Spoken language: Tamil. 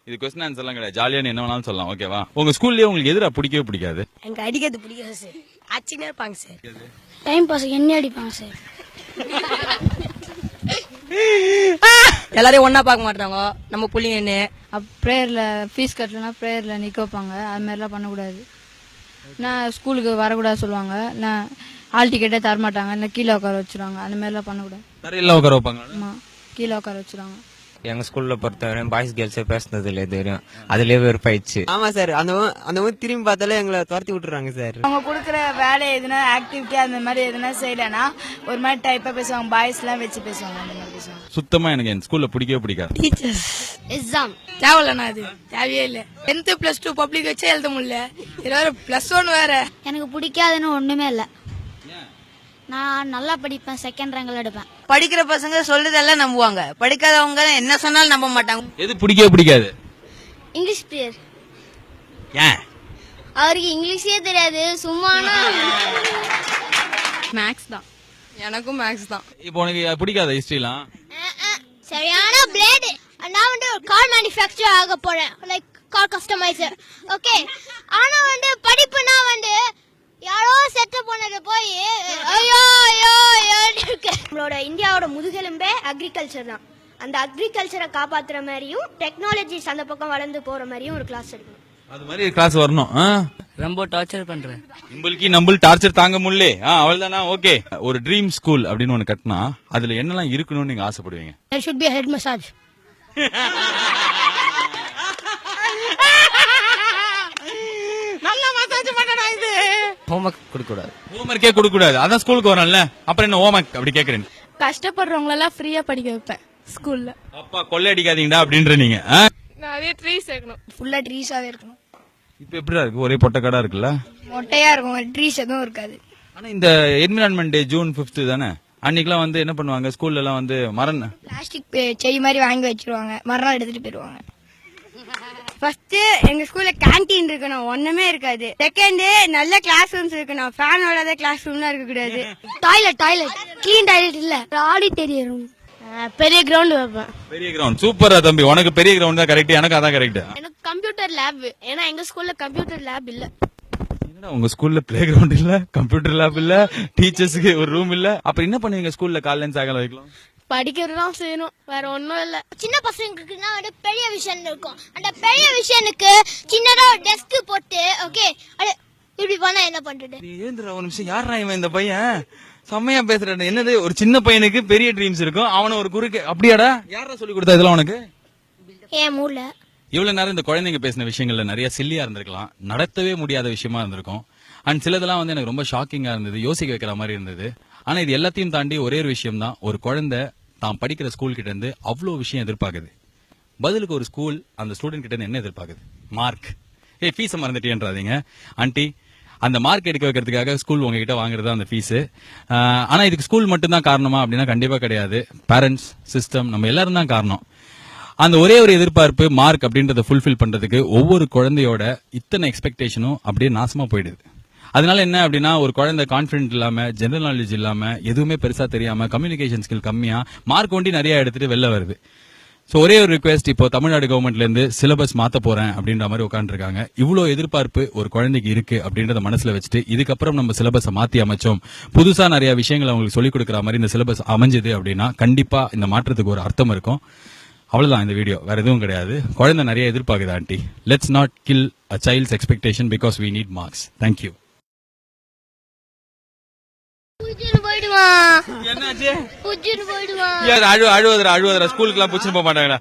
இது கொஸ்டின் ஆன்சர் எல்லாம் கிடையாது, ஜாலியா என்ன வேணாலும் சொல்லலாம். ஓகேவா? உங்க ஸ்கூல்லயே உங்களுக்கு எதிரா பிடிக்கவே பிடிக்காது? எனக்கு அடிக்கிறது பிடிக்காது சார். ஆச்சுன்னே இருப்பாங்க சார். டைம் பாஸ் என்ன அடிப்பாங்க சார். எல்லாரையும் ஒன்னா பார்க்க மாட்டாங்க நம்ம புள்ளிங்கன்னு. ப்ரேயர்ல ஃபீஸ் கட்டலன்னா ப்ரேயர்ல நிக்க வைப்பாங்க. அது மாதிரிலாம் பண்ணக்கூடாது. நான் ஸ்கூலுக்கு வரக்கூடாது சொல்லுவாங்க. நான் ஆல் டிக்கெட்டே தரமாட்டாங்க. இல்லை கீழே உட்கார வச்சிருவாங்க. அந்த மாதிரிலாம் பண்ணக்கூடாது. தரையில உட்கார வைப்பாங்க. ஆமா, கீழே உட்கார வச்சிருவாங்க. எங்க ஸ்கூல்ல பொறுத்தவரை பாய்ஸ் கேர்ள்ஸே பேசுனது இல்லை இது வரையும். அதுலயே வெறுப்பாயிடுச்சு. ஆமா சார், அந்த திரும்பி பார்த்தாலே எங்களை துரத்தி விட்டுறாங்க சார். அவங்க கொடுக்குற வேலை எதுனா ஆக்டிவிட்டி அந்த மாதிரி எதுனா செய்யலன்னா ஒரு மாதிரி டைப்பா பேசுவாங்க. பாய்ஸ் எல்லாம் வச்சு பேசுவாங்க. அந்த மாதிரி பேசுவாங்க. சுத்தமா எனக்கு என் ஸ்கூல்ல பிடிக்கவே பிடிக்காது. டீச்சர்ஸ் எக்ஸாம் தேவையில்லண்ணா, அது தேவையே இல்லை. 10th +2 பப்ளிக் வச்சே எழுத முடியல. இது வேற +1 வேற. எனக்கு பிடிக்காதுன்னு ஒண்ணுமே இல்ல. நான் நல்லா படிப்பேன், செகண்ட் ரேங்க்ல எடுப்பேன். படிக்கிற பசங்க சொல்றதெல்லாம் நம்புவாங்க, படிக்காதவங்க என்ன சொன்னாலும் நம்ப மாட்டாங்க. எது பிடிக்கவே பிடிக்காது? இங்கிலீஷ் பிரியர். ஏன்? அவருக்கு இங்கிலீஷே தெரியாது, சும்மானா. மேக்ஸ் தான். எனக்கும் மேக்ஸ் தான். இப்போ உனக்கு பிடிக்காத ஹிஸ்டரிலாம்? சரியான பிளேட். நான் வந்து கார் மேனுஃபேக்சர் ஆக போறேன், லைக் கார் கஸ்டமைசர். ஓகே, ஆனா வந்து படிப்புனா வந்து யாரோ செட்டப் பண்ணது போய் ஐயோ ஐயோ இருக்கு. நம்மளோட இந்தியாவோட முதுகெலும்பே அக்ரிகல்ச்சர் தான். அந்த அக்ரிகல்ச்சரை காப்பாத்துற மாதிரியும் டெக்னாலஜிஸ் அந்த பக்கம் வளர்ந்து போற மாதிரியும் ஒரு கிளாஸ் எடுக்கணும். அது மாதிரி கிளாஸ் வரணும். ரொம்ப டார்ச்சர் பண்றேன். நம்மளுக்கு டார்ச்சர் தாங்க முடியல. அவள்தானா? ஓகே. ஒரு ட்ரீம் ஸ்கூல் அப்படின்னு ஒண்ணு கட்டினா அதுல என்னெல்லாம் இருக்கணும்னு நீங்க ஆசைப்படுவீங்க? There should be a head massage. Homework கொடுக்க கூடாது. ஹோம்ஒர்க்கே கொடுக்க கூடாது. அதான் ஸ்கூலுக்கு வரணும்ல, அப்புறம் என்ன ஹோம்ஒர்க் அப்படி கேக்குறேன்? கஷ்டப்படுறவங்க எல்லாம் ஃப்ரீயா படிக்க வைப்பேன் ஸ்கூல்ல. அப்பா கொள்ளை அடிக்காதீங்கடா அப்படின்ற நீங்க. நிறைய ட்ரீஸ் இருக்கணும். ஃபுல்லா ட்ரீஸாவே இருக்கணும். இப்ப எப்படிடா இருக்கு? ஒரே பொட்டக்காடா இருக்குல்ல, மொட்டையா இருக்கும், ட்ரீஸ் எதுவும் இருக்காது. ஆனா இந்த என்விரான்மெண்ட் டே ஜூன் 5th தானே, அன்னைக்கெல்லாம் வந்து என்ன பண்ணுவாங்க ஸ்கூல்ல எல்லாம் வந்து மரம் பிளாஸ்டிக் செடி மாதிரி வாங்கி வச்சிருவாங்க, மரம் எடுத்துட்டு போயிருவாங்க. ஃபர்ஸ்ட் எங்க ஸ்கூல்ல கேண்டீன் இருக்கணும், ஒண்ணுமே இருக்காது. செகண்ட் நல்ல கிளாஸ் ரூம்ஸ் இருக்கணும், ஃபேன் ஓடாத கிளாஸ் ரூம்லாம் இருக்க கூடாது. டாய்லெட் கிளீன் டாய்லெட் இல்ல, ஆடிட்டோரியம். பெரிய கிரவுண்ட் வைப்பேன். பெரிய கிரவுண்ட். சூப்பரா தம்பி, உனக்கு பெரிய கிரவுண்ட் தான் கரெக்ட், எனக்கு அதான் கரெக்ட். எனக்கு கம்ப்யூட்டர் லேப், ஏன்னா எங்க ஸ்கூல்ல கம்ப்யூட்டர் லேப் இல்ல. என்னடா உங்க ஸ்கூல்ல பிளே கிரவுண்ட் இல்ல, கம்ப்யூட்டர் லேப் இல்ல, டீச்சர்ஸ்க்கு ஒரு ரூம் இல்ல, அப்புறம் என்ன பண்ணுவீங்க ஸ்கூல்ல காலையில சாயங்காலம் வைக்கலாம்? படிக்கிறதுதான் செய்யணும், வேற ஒண்ணும் இல்ல. சின்ன பசங்களுக்குன்னா வந்து பெரிய விஷயம் இருக்கும். அந்த பெரிய விஷயனுக்கு சின்னதா ஒரு டெஸ்க் போட்டு ஓகே இப்படி பண்ணா என்ன பண்றது? ஏந்திரா ஒரு நிமிஷம், யாரா இவன் இந்த பையன் செம்மையா பேசுறாரு. என்னது ஒரு சின்ன பையனுக்கு பெரிய ட்ரீம்ஸ் இருக்கும், அவன ஒரு குறுக்கு அப்படியாடா? யாரா சொல்லி கொடுத்தா இதெல்லாம் உனக்கு? ஏன் மூல இவ்வளவு நேரம் இந்த குழந்தைங்க பேசின விஷயங்கள்ல நிறைய சில்லியா இருந்திருக்கலாம், நடத்தவே முடியாத விஷயமா இருந்திருக்கும். அண்ட் சிலதெல்லாம் வந்து எனக்கு ரொம்ப ஷாக்கிங்கா இருந்தது, யோசிக்க வைக்கிற மாதிரி இருந்தது. ஆனா இது எல்லாத்தையும் தாண்டி ஒரே ஒரு விஷயம் தான், ஒரு குழந்தை தான் படிக்கிற ஸ்கூல் கிட்ட இருந்து அவ்வளவு விஷயம் எதிர்பார்க்குது. பதிலுக்கு ஒரு ஸ்கூல் அந்த ஸ்டூடெண்ட் கிட்ட இருந்து என்ன எதிர்பார்க்குது? மார்க். ஃபீஸை மறந்துட்டேன்றாதீங்க ஆண்டி. அந்த மார்க் எடுக்க வைக்கிறதுக்காக ஸ்கூல் உங்ககிட்ட வாங்குறது அந்த ஃபீஸ். ஆனா இதுக்கு ஸ்கூல் மட்டும் தான் காரணமா அப்படின்னா கண்டிப்பா கிடையாது. பேரண்ட்ஸ், சிஸ்டம், நம்ம எல்லாரும் தான் காரணம். அந்த ஒரே ஒரு எதிர்பார்ப்பு மார்க் அப்படின்றத ஃபுல்ஃபில் பண்றதுக்கு ஒவ்வொரு குழந்தையோட இத்தனை எக்ஸ்பெக்டேஷனும் அப்படியே நாசமா போயிடுது. அதனால என்ன அப்படின்னா, ஒரு குழந்தை கான்பிடன்ட் இல்லாம, ஜெனரல் நாலேஜ் இல்லாம, எதுவுமே பெருசா தெரியாம, கம்யூனிகேஷன் ஸ்கில் கம்மியா, மார்க் ஒண்டி நிறைய எடுத்துட்டு வெளில வருது. சோ ஒரே ஒரு ரிக்வெஸ்ட், இப்போ தமிழ்நாடு கவர்மெண்ட்ல இருந்து சிலபஸ் மாத்த போறேன் அப்படின்ற மாதிரி உட்காந்துருக்காங்க. இவ்வளவு எதிர்பார்ப்பு ஒரு குழந்தைக்கு இருக்கு அப்படின்றத மனசுல வச்சுட்டு இதுக்கப்புறம் நம்ம சிலபஸை மாத்தி அமைச்சோம், புதுசா நிறைய விஷயங்களை அவங்களுக்கு சொல்லிக் கொடுக்குற மாதிரி இந்த சிலபஸ் அமைஞ்சது அப்படின்னா கண்டிப்பா இந்த மாற்றத்துக்கு ஒரு அர்த்தம் இருக்கும். அவ்வளவுதான் இந்த வீடியோ, வேற எதுவும் கிடையாது. குழந்தை நிறைய எதிர்பார்க்குது aunty. Let's not kill a child's expectation because we need marks. Thank you. போயிடுவான். என்னாச்சு? போயிடுவான். அழுவதுரா ஸ்கூலுக்கு எல்லாம் பூச்சிட்டு போக மாட்டாங்கடா.